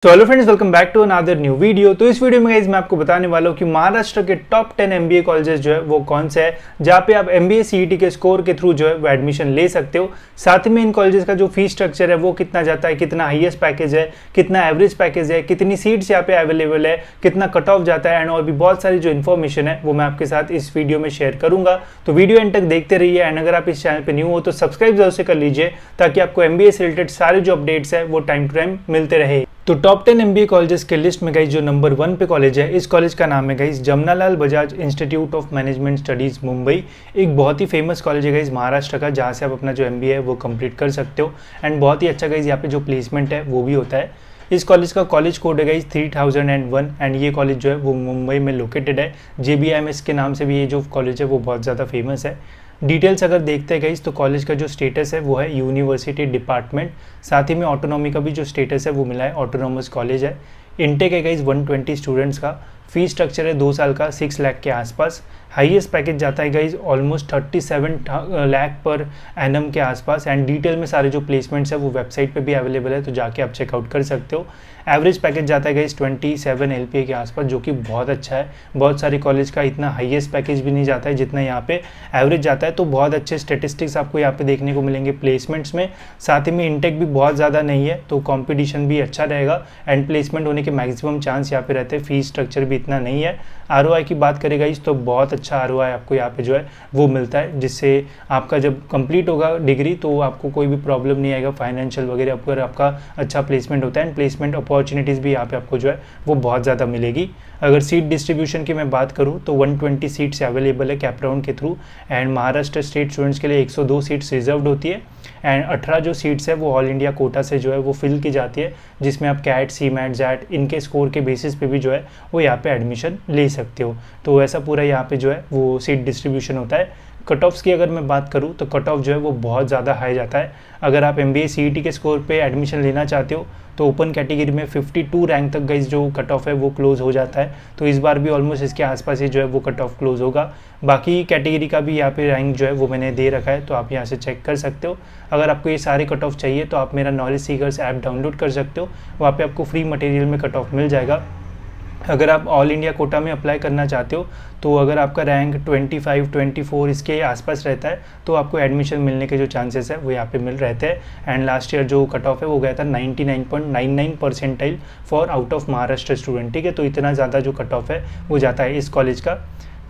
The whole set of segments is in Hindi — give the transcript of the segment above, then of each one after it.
तो hello friends, welcome back to another new video. तो इस वीडियो में गाइस मैं आपको बताने वाला हूँ कि महाराष्ट्र के टॉप 10 एमबीए कॉलेजेस जो है वो कौन से है जहाँ पे आप एमबीए सीईटी के स्कोर के थ्रू जो है वो एडमिशन ले सकते हो। साथ ही में इन कॉलेजेस का जो फीस स्ट्रक्चर है वो कितना जाता है, कितना हाईएस्ट पैकेज है, कितना एवरेज पैकेज है, कितनी सीट्स यहाँ पे अवेलेबल है, कितना कट ऑफ जाता है एंड और भी बहुत सारी जो इन्फॉर्मेशन है वो मैं आपके साथ इस वीडियो में शेयर करूंगा। तो वीडियो एंड तक देखते रहिए एंड अगर आप इस चैनल पर न्यू हो तो सब्सक्राइब जरूर से कर लीजिए ताकि आपको एमबीए से रिलेटेड सारे जो अपडेट्स है वो टाइम टू टाइम मिलते रहे। तो टॉप 10 एमबीए कॉलेजेस के लिस्ट में गाइस जो नंबर 1 पे कॉलेज है, इस कॉलेज का नाम है guys Jamnalal Bajaj institute of management studies Mumbai. एक बहुत ही फेमस कॉलेज है गाइस महाराष्ट्र का, जहाँ से आप अपना जो एमबीए है वो कंप्लीट कर सकते हो एंड बहुत ही अच्छा गाइस यहाँ पे जो प्लेसमेंट है वो भी होता है। इस कॉलेज का कॉलेज कोड है गाइस 3001 एंड ये कॉलेज जो है वो मुंबई में लोकेटेड है। JBIMS के नाम से भी ये जो कॉलेज है वो बहुत ज़्यादा फेमस है। डिटेल्स अगर देखते हैं गाइस तो कॉलेज का जो स्टेटस है वो है यूनिवर्सिटी डिपार्टमेंट, साथ ही में ऑटोनॉमी का भी जो स्टेटस है वो मिला है, ऑटोनॉमस कॉलेज है। इनटेक है गाइस 120 स्टूडेंट्स का। फीस स्ट्रक्चर है 2 साल का 6 लाख के आसपास। हाईएस्ट पैकेज जाता है guys almost 37 lakh per annum के आसपास एंड डिटेल में सारे जो प्लेसमेंट्स है वो वेबसाइट पे भी अवेलेबल है, तो जाके आप चेकआउट कर सकते हो। एवरेज पैकेज जाता है गाइज 27 LPA के आसपास, जो कि बहुत अच्छा है। बहुत सारे कॉलेज का इतना हाईएस्ट पैकेज भी नहीं जाता है जितना यहाँ पे एवरेज जाता है, तो बहुत अच्छे स्टेटिस्टिक्स आपको यहाँ पे देखने को मिलेंगे प्लेसमेंट्स में। साथ ही में इंटेक भी बहुत ज़्यादा नहीं है, तो कॉम्पिटिशन भी अच्छा रहेगा एंड प्लेसमेंट होने के मैक्सिमम चांस यहाँ पे रहते हैं। फीस स्ट्रक्चर भी इतना नहीं है। ROI की बात करेगा इस तो बहुत अच्छा ROI आपको यहाँ पे जो है वो मिलता है, जिससे आपका जब कंप्लीट होगा डिग्री तो आपको कोई भी प्रॉब्लम नहीं आएगा फाइनेंशियल वगैरह, अगर आपका अच्छा प्लेसमेंट होता है एंड प्लेसमेंट अपॉर्चुनिटीज़ भी यहाँ पे आपको जो है वो बहुत ज़्यादा मिलेगी। अगर सीट डिस्ट्रीब्यूशन की मैं बात करूँ तो 120 सीट्स अवेलेबल है कैप राउंड के through and Maharashtra state students के लिए 102 सीट्स रिजर्व्ड होती है एंड 18 जो सीट्स है वो ऑल इंडिया कोटा से जो है वो फिल की जाती है, जिसमें आप कैट, CMAT, JAT इनके स्कोर के बेसिस पे भी जो है वो यहाँ पे एडमिशन ले सकते हो। तो ऐसा पूरा यहाँ पे जो है वो सीट डिस्ट्रीब्यूशन होता है। कट ऑफ्स की अगर मैं बात करूँ तो कट ऑफ जो है वो बहुत ज़्यादा हाई जाता है। अगर आप MBA CET के स्कोर पे एडमिशन लेना चाहते हो तो ओपन कैटेगरी में 52 रैंक तक गाइस जो कट ऑफ है वो क्लोज हो जाता है, तो इस बार भी ऑलमोस्ट इसके आसपास ही जो है वो कट ऑफ क्लोज होगा। बाकी कैटेगरी का भी यहाँ पे रैंक जो है वो मैंने दे रखा है, तो आप यहाँ से चेक कर सकते हो। अगर आपको ये सारे कट ऑफ चाहिए तो आप मेरा नॉलेज सीकर्स ऐप डाउनलोड कर सकते हो, वहाँ पे आपको फ्री मटेरियल में कट ऑफ मिल जाएगा। अगर आप ऑल इंडिया कोटा में अप्लाई करना चाहते हो तो अगर आपका रैंक 25, 24 इसके आसपास रहता है तो आपको एडमिशन मिलने के जो चांसेस है वो यहाँ पे मिल रहते हैं एंड लास्ट ईयर जो कट ऑफ है वो गया था 99.99 percentile for out of Maharashtra student. ठीक है, तो इतना ज़्यादा जो कट ऑफ है वो जाता है इस कॉलेज का।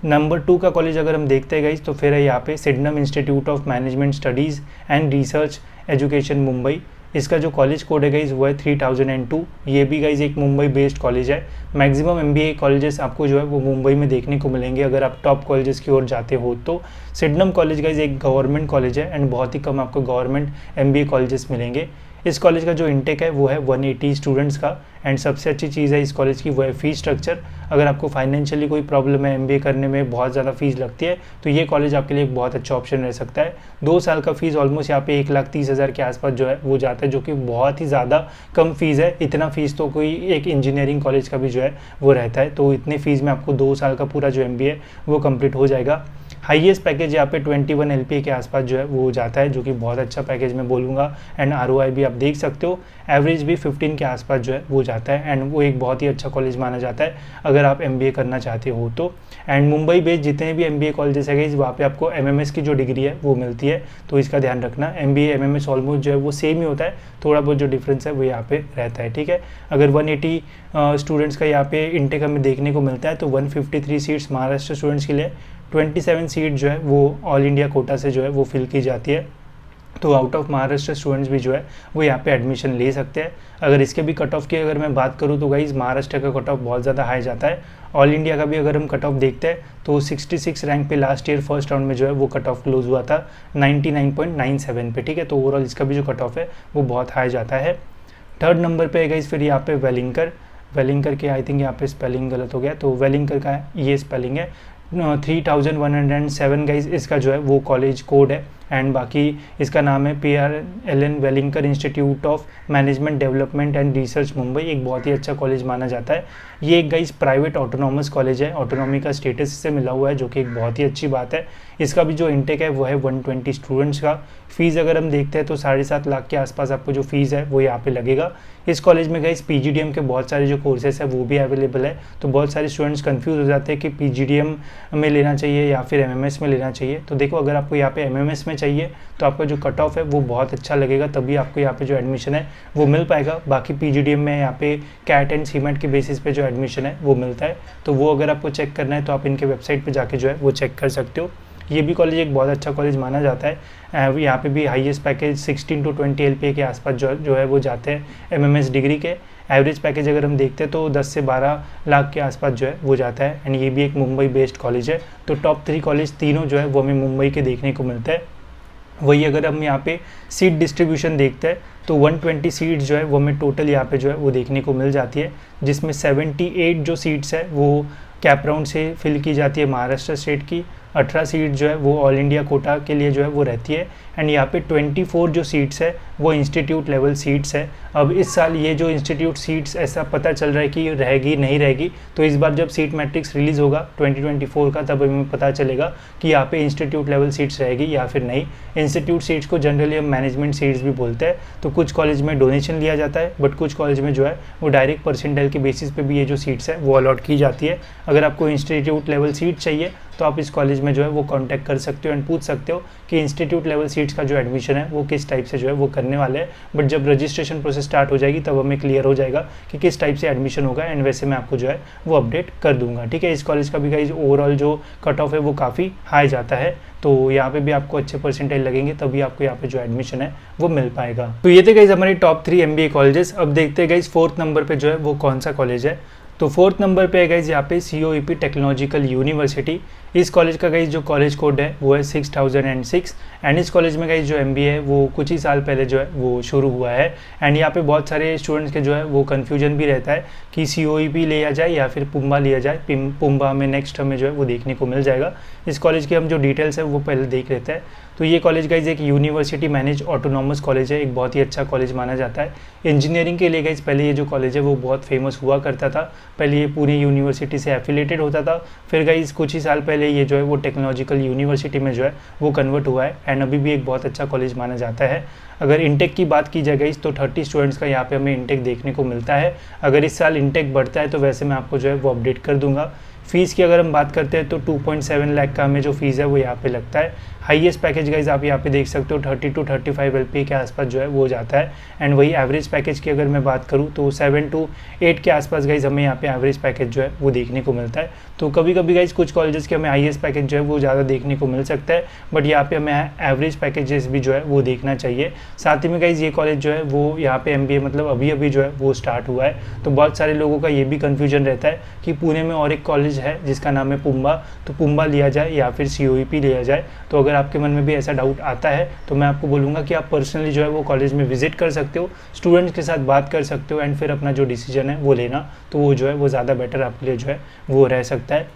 नंबर 2 का कॉलेज अगर हम देखते हैं गाइस तो फिर है यहाँ पे Sydenham institute of management studies and research education Mumbai. इसका जो कॉलेज कोड है गाइज वो है 3002। ये भी गाइज एक मुंबई बेस्ड कॉलेज है। मैक्सिमम MBA कॉलेजेस आपको जो है वो मुंबई में देखने को मिलेंगे अगर आप टॉप कॉलेजेस की ओर जाते हो तो। सिडनम कॉलेज गाइज एक गवर्नमेंट कॉलेज है एंड बहुत ही कम आपको गवर्नमेंट MBA कॉलेजेस मिलेंगे। इस कॉलेज का जो इंटेक है वो है 180 स्टूडेंट्स का एंड सबसे अच्छी चीज़ है इस कॉलेज की वो है फीस स्ट्रक्चर। अगर आपको फाइनेंशियली कोई प्रॉब्लम है, MBA करने में बहुत ज़्यादा फीस लगती है, तो ये कॉलेज आपके लिए एक बहुत अच्छा ऑप्शन रह सकता है। 2 साल का फीस ऑलमोस्ट यहाँ पे 1,30,000 के आसपास जो है वो जाता है, जो कि बहुत ही ज़्यादा कम फीस है। इतना फीस तो कोई एक इंजीनियरिंग कॉलेज का भी जो है वो रहता है, तो इतने फीस में आपको 2 साल का पूरा जो MBA वो कम्प्लीट हो जाएगा। हाईएस्ट पैकेज यहाँ पे 21 LPA के आसपास जो है वो जाता है, जो कि बहुत अच्छा पैकेज मैं बोलूँगा एंड ROI भी आप देख सकते हो। एवरेज भी 15 के आसपास जो है वो जाता है एंड वो एक बहुत ही अच्छा कॉलेज माना जाता है अगर आप MBA करना चाहते हो तो। एंड मुंबई बेस्ड जितने भी MBA कॉलेजेस है वहाँ पे आपको MMS की जो डिग्री है वो मिलती है, तो इसका ध्यान रखना। MBA MMS ऑलमोस्ट जो है वो सेम ही होता है, थोड़ा बहुत जो डिफरेंस है वो यहाँ पे रहता है। ठीक है, अगर 180 स्टूडेंट्स का यहाँ पे इंटेक हमें देखने को मिलता है तो 153 सीट्स महाराष्ट्र स्टूडेंट्स के लिए, 27 सीट जो है वो ऑल इंडिया कोटा से जो है वो फिल की जाती है, तो आउट ऑफ महाराष्ट्र स्टूडेंट्स भी जो है वो यहाँ पे एडमिशन ले सकते हैं। अगर इसके भी कट ऑफ की अगर मैं बात करूँ तो गाइज महाराष्ट्र का कट ऑफ बहुत ज़्यादा हाई जाता है। ऑल इंडिया का भी अगर हम कट ऑफ देखते हैं तो 66 रैंक पे लास्ट ईयर फर्स्ट राउंड में जो है वो कट ऑफ क्लोज हुआ था 99.97 पे। ठीक है, तो ओवरऑल इसका भी जो कट ऑफ है वो बहुत हाई जाता है। 3rd नंबर पे है गाइज फिर यहाँ पे वेलिंकर के आई थिंक यहाँ पे स्पेलिंग गलत हो गया, तो वेलिंकर का ये स्पेलिंग है 3107 गाइज इसका जो है वो कॉलेज कोड है एंड बाकी इसका नाम है PRLN Welingkar institute of management development and research Mumbai. एक बहुत ही अच्छा कॉलेज माना जाता है। ये एक गाइस प्राइवेट ऑटोनॉमस कॉलेज है, ऑटोनॉमी का स्टेटस इससे मिला हुआ है, जो कि एक बहुत ही अच्छी बात है। इसका भी जो इंटेक है वो है 120 स्टूडेंट्स का। फीस अगर हम देखते हैं तो 7.5 लाख के आसपास आपको जो फीस है वो यहाँ पे लगेगा। इस कॉलेज में गाइस PGDM के बहुत सारे जो कोर्सेज है वो भी अवेलेबल है। तो बहुत सारे स्टूडेंट्स कंफ्यूज हो जाते हैं कि PGDM में लेना चाहिए या फिर MMS में लेना चाहिए। तो देखो, अगर आपको यहाँ पे MMS में चाहिए तो आपका जो कट ऑफ है वो बहुत अच्छा लगेगा, तभी आपको यहाँ पे जो एडमिशन है वो मिल पाएगा। बाकी PGDM में यहाँ पे कैट एंड सीमेंट के बेसिस पे जो एडमिशन है वो मिलता है। तो वो अगर आपको चेक करना है तो आप इनके वेबसाइट पर जाके जो है वो चेक कर सकते हो। ये भी कॉलेज एक बहुत अच्छा कॉलेज माना जाता है। यहाँ पे भी हाईएस्ट पैकेज 16 to 20 LPA के आसपास जो है वो जाते हैं MMS डिग्री के। एवरेज पैकेज अगर हम देखते हैं तो 10 से 12 लाख के आसपास जो है वो जाता है। एंड ये भी एक मुंबई बेस्ड कॉलेज है। तो टॉप 3 कॉलेज तीनों जो है वो हमें मुंबई के देखने को मिलता है। वही अगर हम यहाँ पे सीट डिस्ट्रीब्यूशन देखते हैं तो 120 सीट्स जो है वो हमें टोटल यहाँ पे जो है वो देखने को मिल जाती है, जिसमें 78 जो सीट्स है वो कैप राउंड से फिल की जाती है महाराष्ट्र स्टेट की। 18 सीट जो है वो ऑल इंडिया कोटा के लिए जो है वो रहती है। एंड यहाँ पे 24 जो सीट्स है वो इंस्टीट्यूट लेवल सीट्स है। अब इस साल ये जो इंस्टीट्यूट सीट्स ऐसा पता चल रहा है कि रहेगी नहीं रहेगी, तो इस बार जब सीट मैट्रिक्स रिलीज़ होगा 2024 का तब हमें पता चलेगा कि यहाँ पे इंस्टीट्यूट लेवल सीट्स रहेगी या फिर नहीं। इंस्टीट्यूट सीट्स को जनरली हम मैनेजमेंट सीट्स भी बोलते हैं। तो कुछ कॉलेज में डोनेशन लिया जाता है, बट कुछ कॉलेज में जो है वो डायरेक्ट परसेंटाइल के बेसिस पे भी ये जो सीट्स है वो अलॉट की जाती है। अगर आपको इंस्टीट्यूट लेवल सीट चाहिए तो आप इस कॉलेज में जो है वो कांटेक्ट कर सकते हो एंड पूछ सकते हो कि इंस्टीट्यूट लेवल सीट्स का जो एडमिशन है वो किस टाइप से जो है वो करने वाले हैं। बट जब रजिस्ट्रेशन प्रोसेस स्टार्ट हो जाएगी तब हमें क्लियर हो जाएगा कि किस टाइप से एडमिशन होगा, एंड वैसे मैं आपको जो है वो अपडेट कर दूंगा। ठीक है, इस कॉलेज का भी गाइस ओवरऑल जो कट ऑफ है वो काफ़ी हाई जाता है। तो यहाँ पे भी आपको अच्छे परसेंटेज लगेंगे तभी आपको यहाँ पे जो एडमिशन है वो मिल पाएगा। तो ये थे गाइस हमारे टॉप 3 MBA कॉलेजेस। अब देखते हैं गाइस 4th नंबर पे जो है वो कौन सा कॉलेज है। तो 4th नंबर पे है गाइस यहाँ पे COEP टेक्नोलॉजिकल यूनिवर्सिटी। इस कॉलेज का गाइस जो कॉलेज कोड है वो है 6006। एंड इस कॉलेज में गाइस जो MBA है वो कुछ ही साल पहले जो है वो शुरू हुआ है। एंड यहाँ पे बहुत सारे स्टूडेंट्स के जो है वो कन्फ्यूजन भी रहता है कि COEP लिया जाए या फिर पुम्बा लिया जाए। पुम्बा में नेक्स्ट हमें जो है वो देखने को मिल जाएगा। इस कॉलेज के हम जो डिटेल्स है वो पहले देख लेते हैं। तो ये कॉलेज गाइज एक यूनिवर्सिटी मैनेज ऑटोनॉमस कॉलेज है, एक बहुत ही अच्छा कॉलेज माना जाता है इंजीनियरिंग के लिए। गाइज पहले ये जो कॉलेज है वो बहुत फेमस हुआ करता था। पहले ये पूरी यूनिवर्सिटी से एफिलेटेड होता था, फिर गाइज कुछ ही साल पहले ये जो है वो टेक्नोलॉजिकल यूनिवर्सिटी में जो है वो कन्वर्ट हुआ है। एंड अभी भी एक बहुत अच्छा कॉलेज माना जाता है। अगर इंटेक की बात की जाए गाइज तो 30 स्टूडेंट्स का यहाँ पे हमें इंटेक देखने को मिलता है। अगर इस साल इंटेक बढ़ता है तो वैसे मैं आपको जो है वो अपडेट कर दूंगा। फीस की अगर हम बात करते हैं तो 2.7 लाख का हमें जो फीस है वो यहाँ पे लगता है। हाईएस्ट पैकेज गाइज आप यहाँ पे देख सकते हो 30 to 35 LPA के आसपास जो है वो जाता है। एंड वही एवरेज पैकेज की अगर मैं बात करूँ तो 7 to 8 के आसपास गाइज हमें यहाँ पे एवरेज पैकेज जो है वो देखने को मिलता है। तो कभी कभी गाइज कुछ कॉलेजेस के हमें हाईएस्ट पैकेज जो है वो ज़्यादा देखने को मिल सकता है, बट यहाँ पे हमें एवरेज पैकेजेस भी जो है वो देखना चाहिए। साथ ही में गाइज ये कॉलेज जो है वो यहाँ पे MBA मतलब अभी अभी जो है वो स्टार्ट हुआ है। तो बहुत सारे लोगों का ये भी कन्फ्यूजन रहता है कि पुणे में और एक कॉलेज है जिसका नाम है पुम्बा, तो पुम्बा लिया जाए या फिर COEP लिया जाए। तो अगर आपके मन में भी ऐसा डाउट आता है तो मैं आपको बोलूँगा कि आप पर्सनली जो है वो कॉलेज में विजिट कर सकते हो, स्टूडेंट्स के साथ बात कर सकते हो एंड फिर अपना जो डिसीजन है वो लेना, तो वो जो है वो ज़्यादा बेटर आपके लिए जो है वो रह सकता है।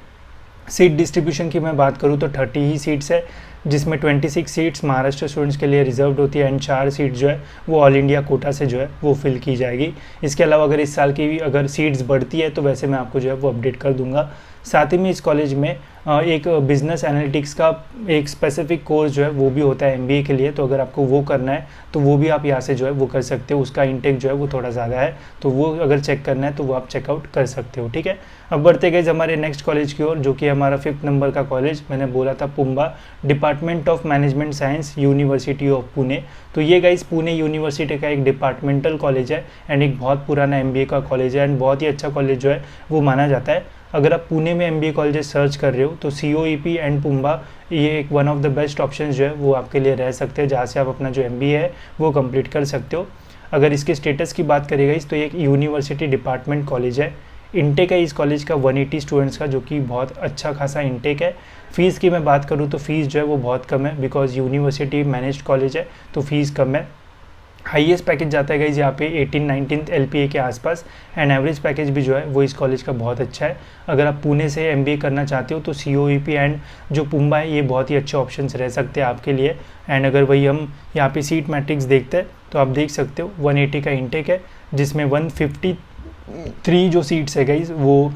सीट डिस्ट्रीब्यूशन की मैं बात करूँ तो 30 ही सीट्स है, जिसमें 26 सीट्स महाराष्ट्र स्टूडेंट्स के लिए रिजर्व्ड होती है एंड 4 सीट जो है वो ऑल इंडिया कोटा से जो है वो फिल की जाएगी। इसके अलावा अगर इस साल की भी अगर सीट्स बढ़ती है तो वैसे मैं आपको जो है वो अपडेट कर दूंगा। साथ ही में इस कॉलेज में एक बिजनेस एनालिटिक्स का एक स्पेसिफिक कोर्स जो है वो भी होता है MBA के लिए। तो अगर आपको वो करना है तो वो भी आप यहाँ से जो है वो कर सकते हो। उसका इंटेक जो है वो थोड़ा ज़्यादा है, तो वो अगर चेक करना है तो वो आप चेकआउट कर सकते हो। ठीक है, अब बढ़ते गए हमारे नेक्स्ट कॉलेज की ओर, जो कि हमारा 5th नंबर का कॉलेज मैंने बोला था Pumba, department of management science university of Pune. तो ये गाइस पुणे यूनिवर्सिटी का एक डिपार्टमेंटल कॉलेज है एंड एक बहुत पुराना MBA का कॉलेज है एंड बहुत ही अच्छा कॉलेज जो है वो माना जाता है। अगर आप पुणे में MBA कॉलेजेस सर्च कर रहे हो तो COEP एंड पुम्बा ये एक one of the best option जो है वो आपके लिए रह सकते हैं, जहाँ से आप अपना जो MBA है वो कंप्लीट कर सकते हो। अगर इसके स्टेटस की बात करेगा तो ये एक यूनिवर्सिटी डिपार्टमेंट कॉलेज है। इंटेक है इस कॉलेज का 180 स्टूडेंट्स का, जो कि बहुत अच्छा खासा इंटेक है। फ़ीस की मैं बात करूँ तो फ़ीस जो है वो बहुत कम है, बिकॉज यूनिवर्सिटी मैनेज्ड कॉलेज है तो फीस कम है। हाईएस्ट पैकेज जाता है गाइज यहाँ पे 18-19 LPA के आसपास, एंड एवरेज पैकेज भी जो है वो इस कॉलेज का बहुत अच्छा है। अगर आप पुणे से MBA करना चाहते हो तो COEP एंड जो पुम्बा है ये बहुत ही अच्छे ऑप्शंस रह सकते हैं आपके लिए। एंड अगर वही हम यहाँ पे सीट मैट्रिक्स देखते हैं तो आप देख सकते हो 180 का इंटेक है, जिसमें 153 जो सीट्स है गाइज वो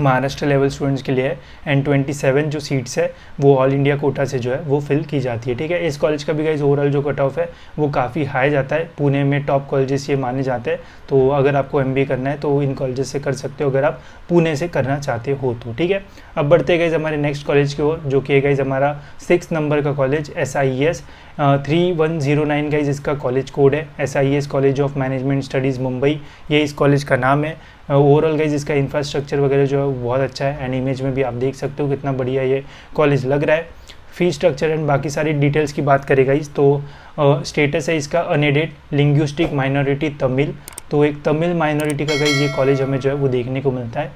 महाराष्ट्र लेवल स्टूडेंट्स के लिए है, एंड 27 जो सीट्स है वो ऑल इंडिया कोटा से जो है वो फिल की जाती है। ठीक है, इस कॉलेज का भी गाइज ओवरऑल जो कट ऑफ है वो काफ़ी हाई जाता है, पुणे में टॉप कॉलेजेस ये माने जाते हैं। तो अगर आपको MBA करना है तो इन कॉलेजेस से कर सकते हो अगर आप पुणे से करना चाहते हो तो। ठीक है, अब बढ़ते गाइज हमारे नेक्स्ट कॉलेज की ओर, जो कि है गाइज हमारा 6 नंबर का कॉलेज SIES 3109 गाइज इसका कॉलेज कोड है। SIES college of management studies Mumbai, ये इस कॉलेज का नाम है। ओवरऑल गाइज इसका इंफ्रास्ट्रक्चर वगैरह जो है बहुत अच्छा है, एंड इमेज में भी आप देख सकते हो कितना बढ़िया ये कॉलेज लग रहा है। फी स्ट्रक्चर एंड बाकी सारी डिटेल्स की बात करें गाइज तो स्टेटस है इसका अनएडेड लिंग्विस्टिक माइनॉरिटी तमिल, तो एक तमिल माइनॉरिटी का गाइज ये कॉलेज हमें जो है वो देखने को मिलता है।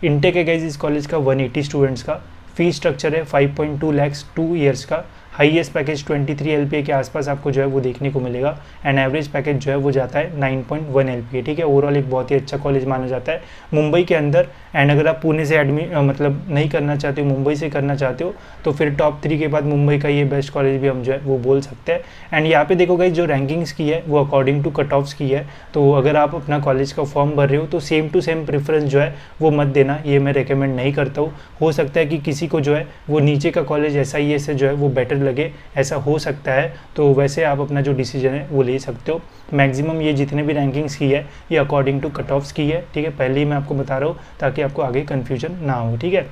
इंटेक है गाइज इस कॉलेज का 180 स्टूडेंट्स का। फी स्ट्रक्चर है 5.2 lakhs 2 ईयर्स का। हाईएस्ट पैकेज 23 LPA के आसपास आपको जो है वो देखने को मिलेगा, एंड एवरेज पैकेज जो है वो जाता है 9.1 LPA। ठीक है, ओवरऑल एक बहुत ही अच्छा कॉलेज माना जाता है मुंबई के अंदर। एंड अगर आप पुणे से मतलब नहीं करना चाहते हो, मुंबई से करना चाहते हो तो फिर टॉप 3 के बाद मुंबई का ये बेस्ट कॉलेज भी हम जो है वो बोल सकते हैं। एंड यहाँ पे देखो गाइस जो रैंकिंग्स की है वो अकॉर्डिंग टू कट ऑफ्स की है, तो अगर आप अपना कॉलेज का फॉर्म भर रहे हो तो सेम टू सेम प्रेफरेंस जो है वो मत देना, ये मैं रिकमेंड नहीं करता हूँ। हो सकता है कि किसी को जो है वो नीचे का कॉलेज SIES से जो है वो बेटर लगे, ऐसा हो सकता है, तो वैसे आप अपना जो डिसीजन है वो ले सकते हो। मैक्सिमम ये जितने भी रैंकिंग्स की है ये अकॉर्डिंग टू कट ऑफ्स की है। ठीक है, पहले ही मैं आपको बता रहा हूँ ताकि आपको आगे कन्फ्यूजन ना हो। ठीक है,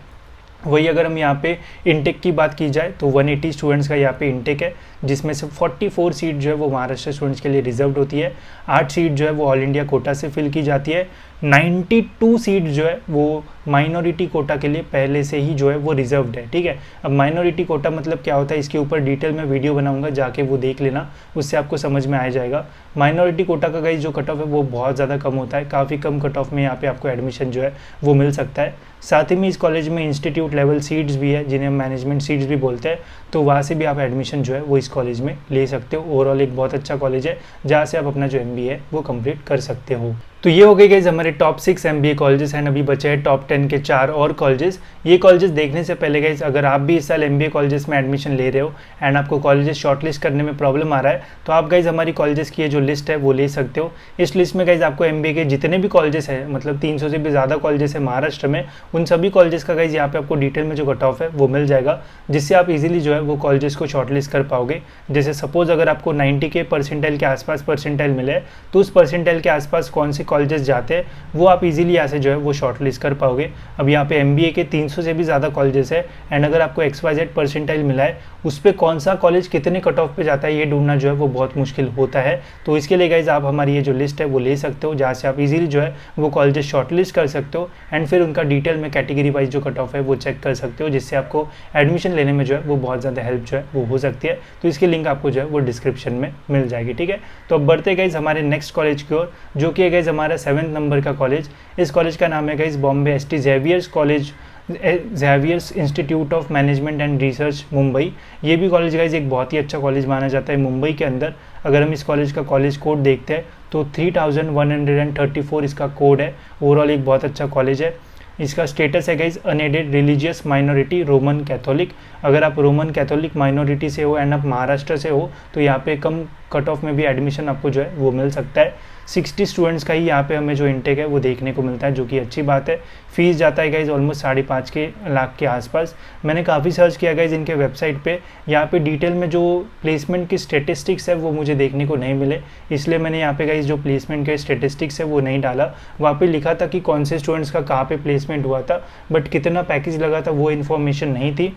वही अगर हम यहाँ पे इंटेक की बात की जाए तो 180 स्टूडेंट्स का यहाँ पे इंटेक है, जिसमें से 44 सीट जो है वो महाराष्ट्र स्टूडेंट्स के लिए रिजर्व्ड होती है। 8 सीट जो है वो ऑल इंडिया कोटा से फिल की जाती है। 92 सीट जो है वो माइनॉरिटी कोटा के लिए पहले से ही जो है वो रिजर्व्ड है। ठीक है, अब माइनॉरिटी कोटा मतलब क्या होता है इसके ऊपर डिटेल में वीडियो बनाऊंगा, जाके वो देख लेना, उससे आपको समझ में आ जाएगा। माइनॉरिटी कोटा का गाइस जो कट ऑफ है वो बहुत ज़्यादा कम होता है, काफ़ी कम कट ऑफ में यहाँ पे आपको एडमिशन जो है वो मिल सकता है। साथ ही में इस कॉलेज में इंस्टीट्यूट लेवल सीट्स भी है, जिन्हें हम मैनेजमेंट सीट्स भी बोलते हैं, तो वहाँ से भी आप एडमिशन जो है वो इस कॉलेज में ले सकते हो। ओवरऑल एक बहुत अच्छा कॉलेज है जहाँ से आप अपना जो MBA है वो कंप्लीट कर सकते हो। तो ये हो गए गाइस हमारे टॉप 6 MBA कॉलेजेस एंड अभी बचे हैं टॉप 10 के 4 और कॉलेजेस। ये कॉलेजेस देखने से पहले गाइस अगर आप भी इस साल MBA कॉलेजेस में एडमिशन ले रहे हो एंड आपको कॉलेजेस शॉर्टलिस्ट करने में प्रॉब्लम आ रहा है, तो आप गाइस हमारी कॉलेजेस की जो लिस्ट है वो ले सकते हो। इस लिस्ट में गाइस आपको MBA के जितने भी कॉलेजेस है, मतलब 300 से भी ज़्यादा कॉलेजेस है महाराष्ट्र में, उन सभी कॉलेजेस का गाइस यहाँ पे आपको डिटेल में जो कट ऑफ है वो मिल जाएगा, जिससे आप इजीली जो है वो कॉलेजेस को शॉर्टलिस्ट कर पाओगे। जैसे सपोज अगर आपको 90 के परसेंटाइल के आसपास परसेंटाइल मिले तो उस परसेंटाइल के आसपास कौन से कॉलेजेस जाते हैं वो आप इजीली यहाँ से जो है वो शॉर्टलिस्ट कर पाओगे। अब यहाँ पे MBA के 300 से भी ज़्यादा कॉलेजेस है, एंड अगर आपको XYZ परसेंटाइल मिला है उस पर कौन सा कॉलेज कितने कट ऑफ पे जाता है ये ढूंढना जो है वो बहुत मुश्किल होता है। तो इसके लिए गाइज आप हमारी ये जो लिस्ट है वो ले सकते हो, जहाँ से आप इजीली जो है वो कॉलेजेस शॉर्टलिस्ट कर सकते हो, एंड फिर उनका डिटेल में कैटेगरी वाइज जो कट ऑफ है वो चेक कर सकते हो, जिससे आपको एडमिशन लेने में जो है वो बहुत ज़्यादा हेल्प जो है वो हो सकती है। तो इसकी लिंक आपको जो है वो डिस्क्रिप्शन में मिल जाएगी। ठीक है, तो अब बढ़ते गाइज हमारे नेक्स्ट कॉलेज की ओर, जो कि है गाइज हमारा 7 नंबर का कॉलेज। इस कॉलेज का नाम है guys Bombay ST Xavier's college, Xavier's institute of management and research Mumbai. ये भी कॉलेज गाइज एक बहुत ही अच्छा कॉलेज माना जाता है मुंबई के अंदर। अगर हम इस कॉलेज का कॉलेज कोड देखते हैं तो 3134 इसका कोड है। ओवरऑल एक बहुत अच्छा कॉलेज है। इसका स्टेटस है guys unaided religious minority Roman Catholic. अगर आप रोमन कैथोलिक माइनॉरिटी से हो एंड आप महाराष्ट्र से हो तो यहाँ पे कम कट ऑफ में भी एडमिशन आपको जो है वो मिल सकता है। 60 स्टूडेंट्स का ही यहाँ पे हमें जो इंटेक है वो देखने को मिलता है, जो कि अच्छी बात है। फीस जाता है गाइज ऑलमोस्ट 5.5 लाख के आसपास। मैंने काफ़ी सर्च किया गाइज इनके वेबसाइट पे, यहाँ पे डिटेल में जो प्लेसमेंट की स्टेटिस्टिक्स है वो मुझे देखने को नहीं मिले, इसलिए मैंने यहाँ पे गाइज जो प्लेसमेंट के स्टेटिस्टिक्स है वो नहीं डाला। वहाँ पे लिखा था कि कौन से स्टूडेंट्स का कहाँ पे प्लेसमेंट हुआ था, बट कितना पैकेज लगा था वो इन्फॉर्मेशन नहीं थी,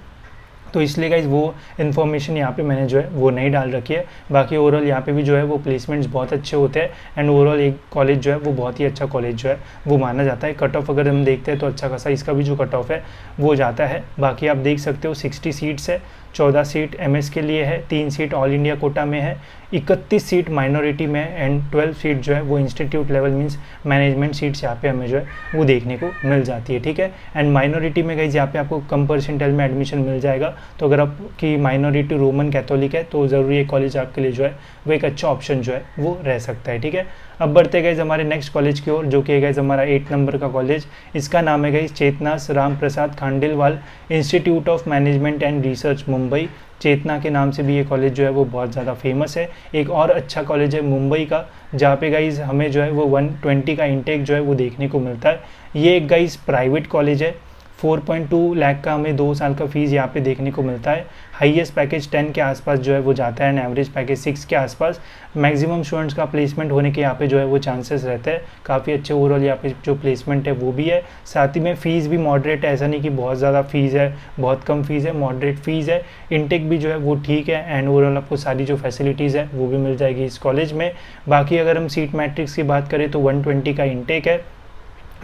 तो इसलिए गाइज वो इन्फॉर्मेशन यहाँ पे मैंने जो है वो नहीं डाल रखी है। बाकी ओवरऑल यहाँ पे भी जो है वो प्लेसमेंट्स बहुत अच्छे होते हैं, एंड ओवरऑल एक कॉलेज जो है वो बहुत ही अच्छा कॉलेज जो है वो माना जाता है। कट ऑफ अगर हम देखते हैं तो अच्छा खासा इसका भी जो कट ऑफ है वो जाता है। बाकी आप देख सकते हो 60 सीट्स है, 14 सीट MS के लिए है, 3 सीट ऑल इंडिया कोटा में है। 31 सीट माइनॉरिटी में एंड 12 सीट जो है वो institute level means management seats यहाँ पे हमें जो है वो देखने को मिल जाती है, ठीक है। एंड माइनॉरिटी में गाइस यहाँ पे आपको कम परसेंटाइल में एडमिशन मिल जाएगा। तो अगर आपकी माइनॉरिटी रोमन कैथोलिक है तो ज़रूरी ये कॉलेज आपके लिए जो है वो एक अच्छा ऑप्शन जो है वो रह सकता है, ठीक है। अब बढ़ते गए हमारे नेक्स्ट कॉलेज की ओर, जो कि है हमारा 8 नंबर का कॉलेज। इसका नाम है guys Chetana's Ram Prasad Khandelwal institute of management and research Mumbai. Chetana के नाम से भी ये कॉलेज जो है वो बहुत ज़्यादा फेमस है। एक और अच्छा कॉलेज है मुंबई का, जहाँ पे गाइस हमें जो है वो 120 का इंटेक जो है वो देखने को मिलता है। ये एक गाइस प्राइवेट कॉलेज है। 4.2 लाख का हमें 2 साल का फीस यहाँ पे देखने को मिलता है। हाईएस्ट पैकेज 10 के आसपास जो है वो जाता है एंड एवरेज पैकेज 6 के आसपास। मैक्सिमम स्टूडेंट्स का प्लेसमेंट होने के यहाँ पे जो है वो चांसेस रहते हैं। काफ़ी अच्छे ओवरऑल यहाँ पे जो प्लेसमेंट है वो भी है। साथ ही में फ़ीस भी मॉडरेट है, ऐसा नहीं कि बहुत ज़्यादा फीस है, बहुत कम फीस है, मॉडरेट फीस है। इनटेक भी जो है वो ठीक है एंड ओवरऑल आपको सारी जो फैसिलिटीज़ है वो भी मिल जाएगी इस कॉलेज में। बाकी अगर हम सीट मैट्रिक्स की बात करें तो 120 का इनटेक है,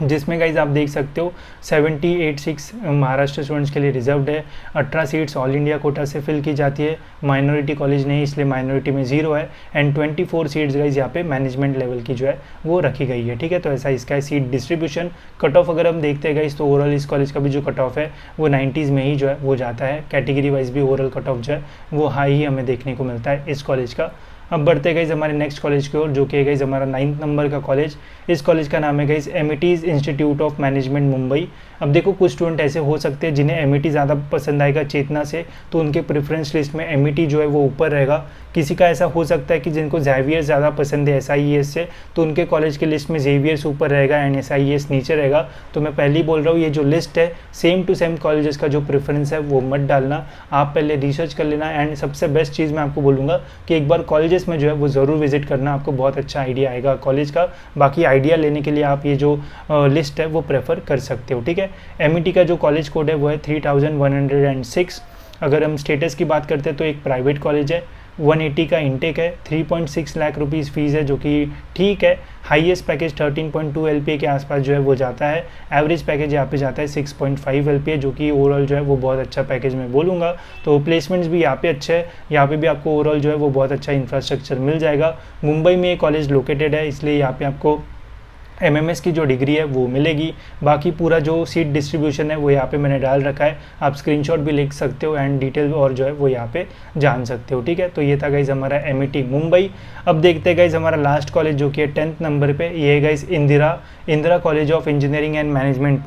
जिसमें गाइज आप देख सकते हो 78 महाराष्ट्र स्टूडेंट्स के लिए रिजर्व्ड है। 18 सीट्स ऑल इंडिया कोटा से फिल की जाती है। माइनॉरिटी कॉलेज नहीं, इसलिए माइनॉरिटी में 0 है एंड 24 सीट्स गाइज यहाँ पे मैनेजमेंट लेवल की जो है वो रखी गई है, ठीक है। तो ऐसा इसका है सीट डिस्ट्रीब्यूशन। कट ऑफ अगर हम देखते हैं गाइज तो ओवरऑल इस कॉलेज का भी जो कट ऑफ है वो 90s में ही जो है वो जाता है। कैटेगरी वाइज भी ओवरऑल कट ऑफ जो है वो हाई ही हमें देखने को मिलता है इस कॉलेज का। अब बढ़ते गए हमारे नेक्स्ट कॉलेज की ओर, जो कि है हमारा 9th नंबर का कॉलेज। इस कॉलेज का नाम है guys Amity's institute of management Mumbai. अब देखो कुछ स्टूडेंट ऐसे हो सकते हैं जिन्हें एमिटी ज़्यादा पसंद आएगा चेतना से, तो उनके प्रेफरेंस लिस्ट में एमिटी जो है वो ऊपर रहेगा। किसी का ऐसा हो सकता है कि जिनको जेवियर्स ज़्यादा पसंद है SIES से, तो उनके कॉलेज के लिस्ट में जेवियर्स ऊपर रहेगा एंड SIES नीचे रहेगा। तो मैं पहले ही बोल रहा हूँ, ये जो लिस्ट है सेम टू सेम कॉलेजेस का जो प्रेफरेंस है वो मत डालना, आप पहले रिसर्च कर लेना। एंड सबसे बेस्ट चीज़ मैं आपको बोलूँगा कि एक बार कॉलेजेस में जो है वो ज़रूर विजिट करना, आपको बहुत अच्छा आइडिया आएगा कॉलेज का। बाकी आइडिया लेने के लिए आप ये जो लिस्ट है वो प्रेफर कर सकते हो, ठीक है। एमिटी का जो कॉलेज कोड है वो है 3106। अगर हम स्टेटस की बात करते हैं तो एक प्राइवेट कॉलेज है। 180 का इंटेक है। 3.6 लाख रुपीज़ फीस है, जो कि ठीक है। हाईएस्ट पैकेज 13.2 LPA के आसपास जो है वो जाता है। एवरेज पैकेज यहाँ पे जाता है 6.5 LPA, जो कि ओवरऑल जो है वो बहुत अच्छा पैकेज मैं बोलूँगा। तो प्लेसमेंट्स भी यहाँ पे अच्छे है, यहाँ पे भी आपको ओवरऑल जो है वो बहुत अच्छा इंफ्रास्ट्रक्चर मिल जाएगा। मुंबई में ये कॉलेज लोकेटेड है, इसलिए यहाँ पे आपको MMS की जो डिग्री है वो मिलेगी। बाकी पूरा जो सीट डिस्ट्रीब्यूशन है वो यहाँ पे मैंने डाल रखा है, आप स्क्रीनशॉट भी लिख सकते हो एंड डिटेल और जो है वो यहाँ पे जान सकते हो, ठीक है। तो ये था गाइज हमारा MET मुंबई। अब देखते हैं गाइज हमारा लास्ट कॉलेज, जो कि है 10th नंबर पे। ये है guys Indira college of engineering and management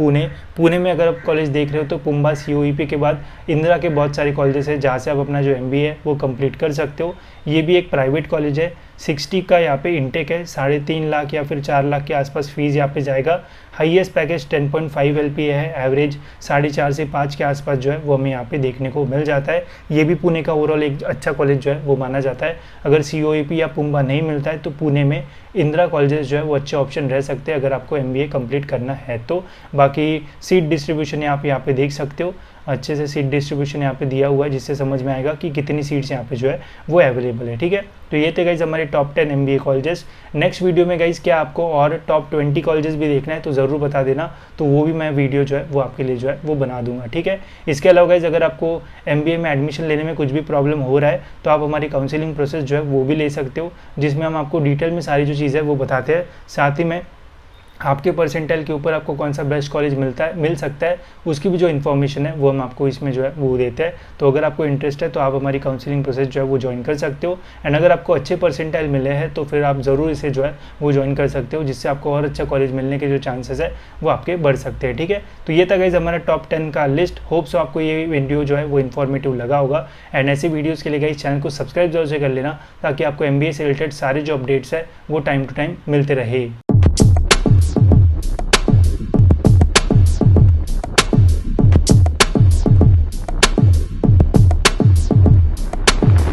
Pune में अगर आप कॉलेज देख रहे हो तो पुम्बा COEP के बाद इंदिरा के बहुत सारे कॉलेजेस हैं जहाँ से आप अपना जो MBA है वो कंप्लीट कर सकते हो। ये भी एक प्राइवेट कॉलेज है। 60 का यहाँ पे इंटेक है, 3.5 लाख या फिर 4 लाख के आसपास फीस यहाँ पे जाएगा। हाईएस्ट पैकेज 10.5 LPA है, एवरेज 4.5 से 5 के आसपास जो है वो हमें यहाँ पे देखने को मिल जाता है। ये भी पुणे का ओवरऑल एक अच्छा कॉलेज जो है वो माना जाता है। अगर COEP या पुम्बा नहीं मिलता है तो पुणे में इंदिरा कॉलेजेस जो है वो अच्छे ऑप्शन रह सकते हैं अगर आपको MBA कंप्लीट करना है तो। बाकी सीट डिस्ट्रीब्यूशन आप यहाँ पे देख सकते हो, अच्छे से सीट डिस्ट्रीब्यूशन यहाँ पे दिया हुआ है, जिससे समझ में आएगा कि कितनी सीट्स यहाँ पे जो है वो अवेलेबल है, ठीक है। तो ये थे गाइज हमारे top 10 MBA colleges. Next video में गाइज क्या आपको और टॉप 20 कॉलेजेस भी देखना है तो ज़रूर बता देना, तो वो भी मैं वीडियो जो है वो आपके लिए जो है वो बना दूंगा, ठीक है। इसके अलावा गाइज अगर आपको MBA में एडमिशन लेने में कुछ भी प्रॉब्लम हो रहा है तो आप हमारी काउंसिलिंग प्रोसेस जो है वो भी ले सकते हो, जिसमें हम आपको डिटेल में सारी जो चीज़ें वो बताते हैं। साथ ही में आपके परसेंटाइल के ऊपर आपको कौन सा बेस्ट कॉलेज मिल सकता है उसकी भी जो इन्फॉर्मेशन है वो हम आपको इसमें जो है वो देते हैं। तो अगर आपको इंटरेस्ट है तो आप हमारी काउंसलिंग प्रोसेस जो है वो ज्वाइन कर सकते हो। एंड अगर आपको अच्छे परसेंटाइल मिले हैं तो फिर आप ज़रूर इसे जो है वो ज्वाइन कर सकते हो, जिससे आपको और अच्छा कॉलेज मिलने के जो चांसेस है वो आपके बढ़ सकते हैं, ठीक है। तो ये था गाइस हमारा टॉप 10 का लिस्ट। होप सो आपको ये वीडियो जो है वो इन्फॉर्मेटिव लगा होगा। एंड ऐसी वीडियोज़ के लिए गाइस चैनल को सब्सक्राइब जरूर से कर लेना, ताकि आपको MBA से रिलेटेड सारे जो अपडेट्स है वो टाइम टू टाइम मिलते रहे।